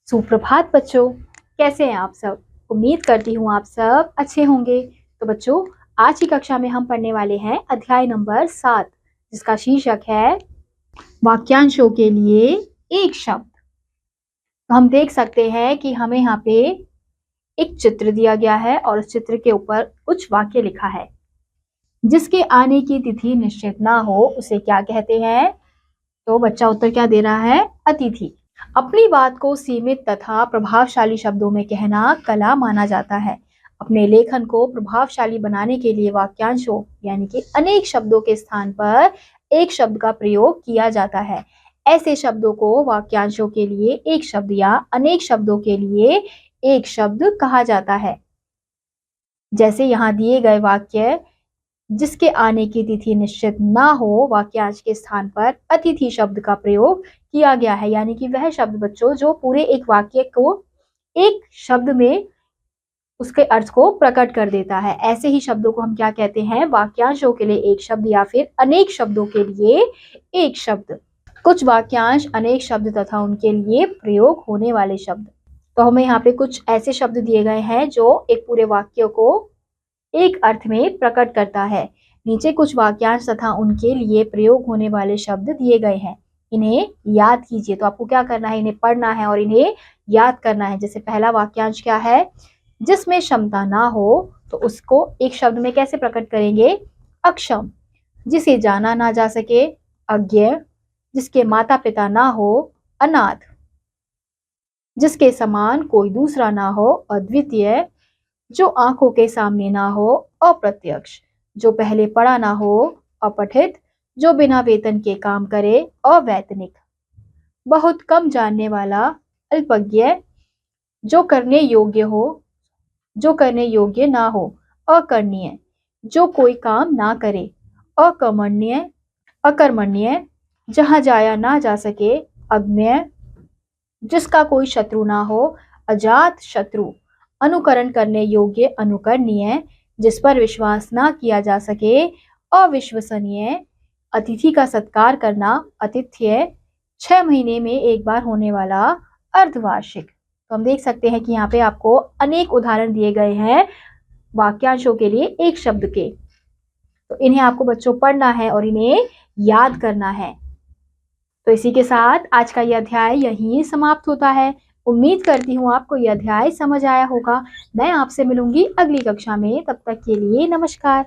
सुप्रभात बच्चों, कैसे हैं आप सब। उम्मीद करती हूँ आप सब अच्छे होंगे। तो बच्चों, आज की कक्षा में हम पढ़ने वाले हैं अध्याय नंबर 7, जिसका शीर्षक है वाक्यांशों के लिए एक शब्द। तो हम देख सकते हैं कि हमें यहाँ पे एक चित्र दिया गया है और उस चित्र के ऊपर कुछ वाक्य लिखा है। जिसके आने की तिथि निश्चित ना हो उसे क्या कहते हैं? तो बच्चा उत्तर क्या दे रहा है? अतिथि। अपनी बात को सीमित तथा प्रभावशाली शब्दों में कहना कला माना जाता है। अपने लेखन को प्रभावशाली बनाने के लिए वाक्यांशों यानी कि अनेक शब्दों के स्थान पर एक शब्द का प्रयोग किया जाता है। ऐसे शब्दों को वाक्यांशों के लिए एक शब्द या अनेक शब्दों के लिए एक शब्द कहा जाता है। जैसे यहाँ दिए गए वाक्य, जिसके आने की तिथि निश्चित ना हो, वाक्यांश के स्थान पर अतिथि शब्द का प्रयोग किया गया है। यानी कि वह शब्द बच्चों जो पूरे एक वाक्य को एक शब्द में उसके अर्थ को प्रकट कर देता है। ऐसे ही शब्दों को हम क्या कहते हैं? वाक्यांशों के लिए एक शब्द या फिर अनेक शब्दों के लिए एक शब्द। कुछ वाक्यांश, अनेक शब्द तथा उनके लिए प्रयोग होने वाले शब्द। तो हमें यहाँ पे कुछ ऐसे शब्द दिए गए हैं जो एक पूरे वाक्य को एक अर्थ में प्रकट करता है। नीचे कुछ वाक्यांश तथा उनके लिए प्रयोग होने वाले शब्द दिए गए हैं। इन्हें याद कीजिए। तो आपको क्या करना है? इन्हें पढ़ना है और इन्हें याद करना है। जैसे पहला वाक्यांश क्या है? जिसमें क्षमता ना हो, तो उसको एक शब्द में कैसे प्रकट करेंगे? अक्षम। जिसे जाना ना जा सके, अज्ञेय। जिसके माता पिता ना हो, अनाथ। जिसके समान कोई दूसरा ना हो, अद्वितीय। जो आंखों के सामने ना हो, अप्रत्यक्ष। जो पहले पढ़ा ना हो, अपठित। जो बिना वेतन के काम करे, अवैतनिक। बहुत कम जानने वाला, अल्पज्ञ। जो करने योग्य हो, जो करने योग्य ना हो, अकर्णीय। जो कोई काम ना करे, अकर्मण्य। अकर्मण्य। जहां जाया ना जा सके, अज्ञेय। जिसका कोई शत्रु ना हो, अजात शत्रु। अनुकरण करने योग्य, अनुकरणीय। जिस पर विश्वास ना किया जा सके, अविश्वसनीय। अतिथि का सत्कार करना, आतिथ्य। 6 महीने में एक बार होने वाला, अर्धवार्षिक। तो हम देख सकते हैं कि यहाँ पे आपको अनेक उदाहरण दिए गए हैं वाक्यांशों के लिए एक शब्द के। तो इन्हें आपको बच्चों पढ़ना है और इन्हें याद करना है। तो इसी के साथ आज का यह अध्याय यहीं समाप्त होता है। उम्मीद करती हूँ आपको यह अध्याय समझ आया होगा। मैं आपसे मिलूंगी अगली कक्षा में। तब तक के लिए नमस्कार।